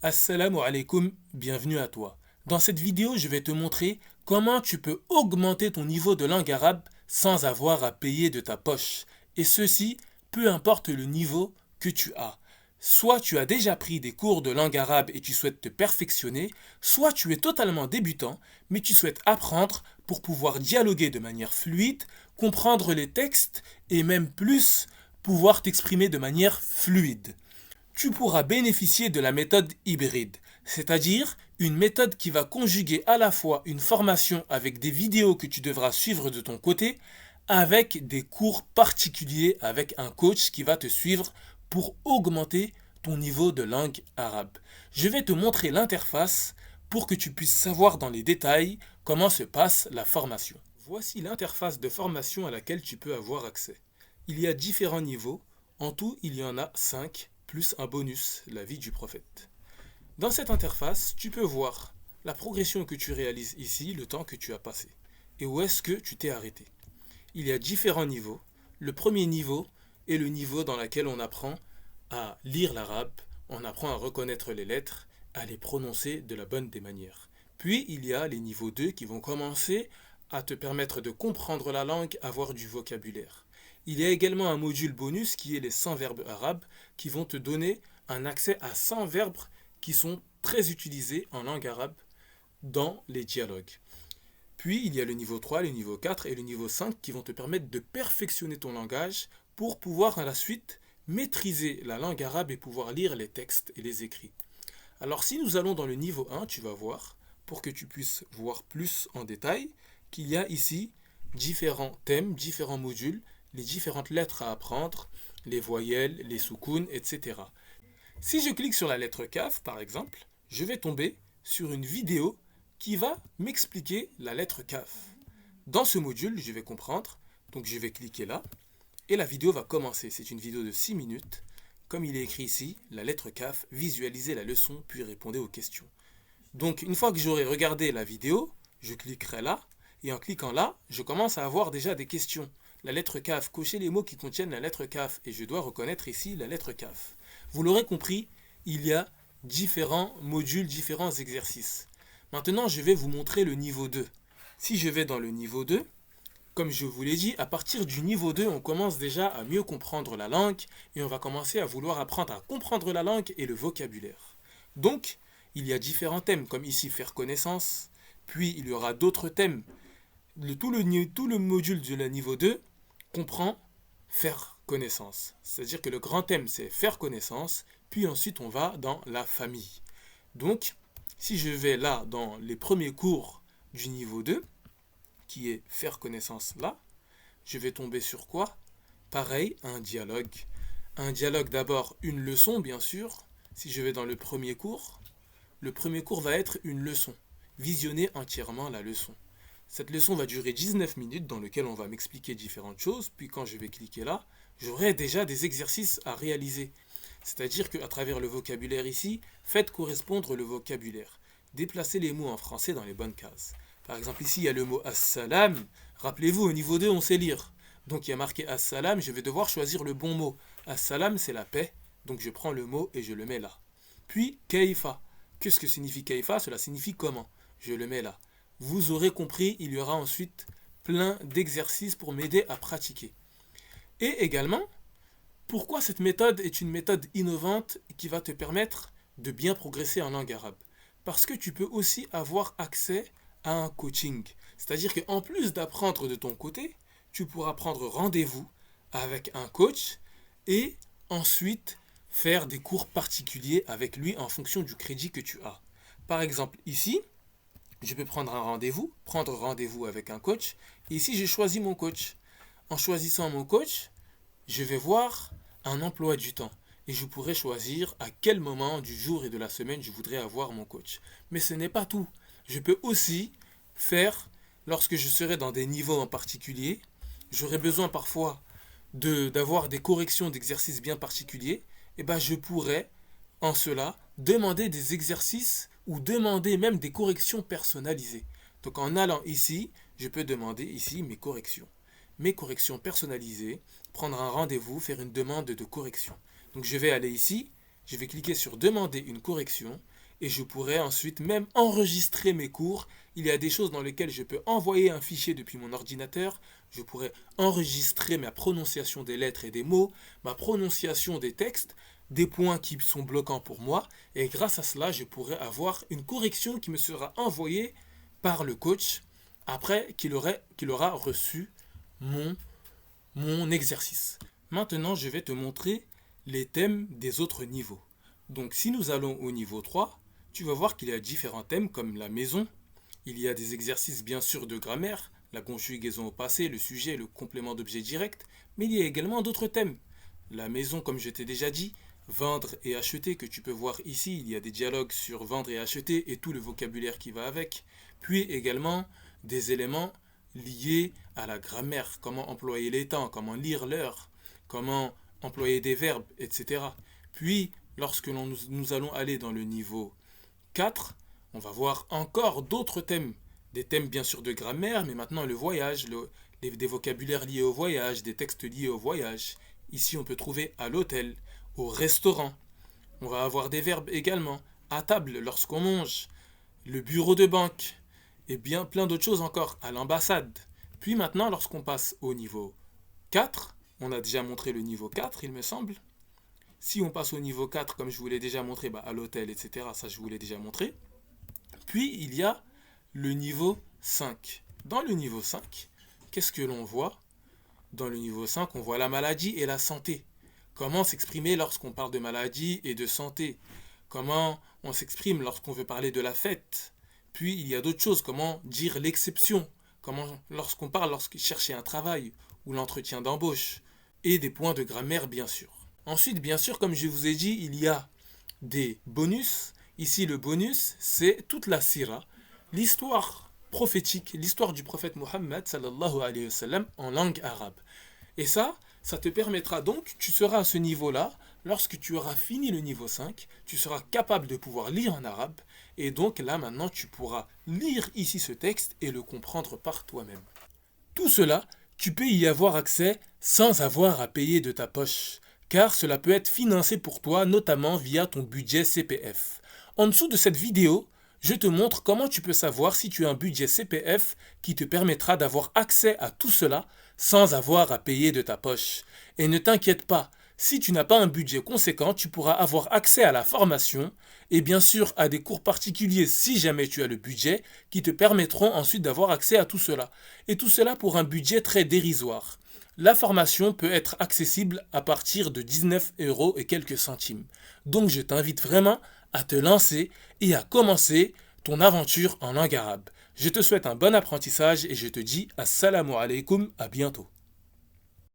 Assalamu alaikum, bienvenue à toi. Dans cette vidéo, je vais te montrer comment tu peux augmenter ton niveau de langue arabe sans avoir à payer de ta poche. Et ceci, peu importe le niveau que tu as. Soit tu as déjà pris des cours de langue arabe et tu souhaites te perfectionner, soit tu es totalement débutant, mais tu souhaites apprendre pour pouvoir dialoguer de manière fluide, comprendre les textes et même plus pouvoir t'exprimer de manière fluide. Tu pourras bénéficier de la méthode hybride, c'est-à-dire une méthode qui va conjuguer à la fois une formation avec des vidéos que tu devras suivre de ton côté, avec des cours particuliers avec un coach qui va te suivre pour augmenter ton niveau de langue arabe. Je vais te montrer l'interface pour que tu puisses savoir dans les détails comment se passe la formation. Voici l'interface de formation à laquelle tu peux avoir accès. Il y a différents niveaux. En tout, il y en a 5, plus un bonus, la vie du prophète. Dans cette interface, tu peux voir la progression que tu réalises ici, le temps que tu as passé, et où est-ce que tu t'es arrêté. Il y a différents niveaux. Le premier niveau est le niveau dans lequel on apprend à lire l'arabe, on apprend à reconnaître les lettres, à les prononcer de la bonne des manières. Puis il y a les niveaux 2 qui vont commencer à te permettre de comprendre la langue, avoir du vocabulaire. Il y a également un module bonus qui est les 100 verbes arabes qui vont te donner un accès à 100 verbes qui sont très utilisés en langue arabe dans les dialogues. Puis il y a le niveau 3, le niveau 4 et le niveau 5 qui vont te permettre de perfectionner ton langage pour pouvoir à la suite maîtriser la langue arabe et pouvoir lire les textes et les écrits. Alors si nous allons dans le niveau 1, tu vas voir, pour que tu puisses voir plus en détail, qu'il y a ici différents thèmes, différents modules, les différentes lettres à apprendre, les voyelles, les soukouns, etc. Si je clique sur la lettre Kaf, par exemple, je vais tomber sur une vidéo qui va m'expliquer la lettre Kaf. Dans ce module, je vais comprendre, donc je vais cliquer là, et la vidéo va commencer. C'est une vidéo de 6 minutes. Comme il est écrit ici, la lettre Kaf, visualisez la leçon, puis répondez aux questions. Donc une fois que j'aurai regardé la vidéo, je cliquerai là, et en cliquant là, je commence à avoir déjà des questions. La lettre Kaf, cochez les mots qui contiennent la lettre Kaf, et je dois reconnaître ici la lettre Kaf. Vous l'aurez compris, il y a différents modules, différents exercices. Maintenant, je vais vous montrer le niveau 2. Si je vais dans le niveau 2, comme je vous l'ai dit, à partir du niveau 2, on commence déjà à mieux comprendre la langue et on va commencer à vouloir apprendre à comprendre la langue et le vocabulaire. Donc, il y a différents thèmes, comme ici faire connaissance, puis il y aura d'autres thèmes. Tout le module de la niveau 2 comprend faire connaissance. C'est-à-dire que le grand thème, c'est faire connaissance, puis ensuite on va dans la famille. Donc, si je vais là dans les premiers cours du niveau 2, qui est faire connaissance là, je vais tomber sur quoi? Pareil, un dialogue. Un dialogue d'abord, une leçon bien sûr. Si je vais dans le premier cours va être une leçon. Visionner entièrement la leçon. Cette leçon va durer 19 minutes dans lequel on va m'expliquer différentes choses, puis quand je vais cliquer là, j'aurai déjà des exercices à réaliser. C'est-à-dire qu'à travers le vocabulaire ici, faites correspondre le vocabulaire. Déplacez les mots en français dans les bonnes cases. Par exemple, ici, il y a le mot assalam. Rappelez-vous, au niveau 2, on sait lire. Donc, il y a marqué assalam, je vais devoir choisir le bon mot. Assalam, c'est la paix. Donc, je prends le mot et je le mets là. Puis, kaifa. Qu'est-ce que signifie kaifa? Cela signifie comment. Je le mets là. Vous aurez compris, il y aura ensuite plein d'exercices pour m'aider à pratiquer. Et également, pourquoi cette méthode est une méthode innovante qui va te permettre de bien progresser en langue arabe? Parce que tu peux aussi avoir accès à un coaching. C'est-à-dire qu'en plus d'apprendre de ton côté, tu pourras prendre rendez-vous avec un coach et ensuite faire des cours particuliers avec lui en fonction du crédit que tu as. Par exemple, ici, je peux prendre rendez-vous avec un coach, et ici j'ai choisi mon coach. En choisissant mon coach, je vais voir un emploi du temps et je pourrai choisir à quel moment du jour et de la semaine je voudrais avoir mon coach. Mais ce n'est pas tout. Je peux aussi faire, lorsque je serai dans des niveaux en particulier, j'aurai besoin parfois d'avoir des corrections d'exercices bien particuliers, et ben je pourrais en cela demander des exercices ou demander même des corrections personnalisées. Donc en allant ici, je peux demander ici mes corrections personnalisées, prendre un rendez-vous, faire une demande de correction. Donc je vais aller ici, je vais cliquer sur demander une correction et je pourrais ensuite même enregistrer mes cours. Il y a des choses dans lesquelles je peux envoyer un fichier depuis mon ordinateur. Je pourrais enregistrer ma prononciation des lettres et des mots, ma prononciation des textes, des points qui sont bloquants pour moi. Et grâce à cela, je pourrais avoir une correction qui me sera envoyée par le coach après qu'il aura reçu mon exercice. Maintenant, je vais te montrer les thèmes des autres niveaux. Donc, si nous allons au niveau 3, tu vas voir qu'il y a différents thèmes comme la maison. Il y a des exercices bien sûr de grammaire, la conjugaison au passé, le sujet, le complément d'objet direct, mais il y a également d'autres thèmes. La maison, comme je t'ai déjà dit, vendre et acheter, que tu peux voir ici, il y a des dialogues sur vendre et acheter et tout le vocabulaire qui va avec. Puis également des éléments liés à la grammaire, comment employer les temps, comment lire l'heure, comment employer des verbes, etc. Puis, lorsque nous allons aller dans le niveau 4, on va voir encore d'autres thèmes. Des thèmes bien sûr de grammaire, mais maintenant le voyage, des vocabulaires liés au voyage, des textes liés au voyage. Ici, on peut trouver à l'hôtel, au restaurant. On va avoir des verbes également, à table lorsqu'on mange, le bureau de banque, et bien plein d'autres choses encore, à l'ambassade. Puis maintenant, lorsqu'on passe au niveau 4, on a déjà montré le niveau 4, il me semble. Si on passe au niveau 4, comme je vous l'ai déjà montré, à l'hôtel, etc., ça je vous l'ai déjà montré. Puis il y a le niveau 5. Dans le niveau 5, qu'est-ce que l'on voit? Dans le niveau 5, on voit la maladie et la santé. Comment s'exprimer lorsqu'on parle de maladie et de santé? Comment on s'exprime lorsqu'on veut parler de la fête? Puis il y a d'autres choses, comment dire l'exception? Lorsqu'on chercher un travail ou l'entretien d'embauche? Et des points de grammaire bien sûr. Ensuite, bien sûr, comme je vous ai dit, il y a des bonus. Ici, le bonus, c'est toute la sira, l'histoire prophétique, l'histoire du prophète Mohammed sallallahu alayhi wa sallam en langue arabe. Et ça te permettra donc, tu seras à ce niveau-là, lorsque tu auras fini le niveau 5, tu seras capable de pouvoir lire en arabe, et donc là maintenant tu pourras lire ici ce texte et le comprendre par toi-même. Tout cela, tu peux y avoir accès sans avoir à payer de ta poche, car cela peut être financé pour toi, notamment via ton budget CPF. En dessous de cette vidéo, je te montre comment tu peux savoir si tu as un budget CPF qui te permettra d'avoir accès à tout cela sans avoir à payer de ta poche. Et ne t'inquiète pas, si tu n'as pas un budget conséquent, tu pourras avoir accès à la formation et bien sûr à des cours particuliers si jamais tu as le budget qui te permettront ensuite d'avoir accès à tout cela. Et tout cela pour un budget très dérisoire. La formation peut être accessible à partir de 19 € et quelques centimes. Donc je t'invite vraiment à te lancer et à commencer ton aventure en langue arabe. Je te souhaite un bon apprentissage et je te dis assalamu alaikum, à bientôt.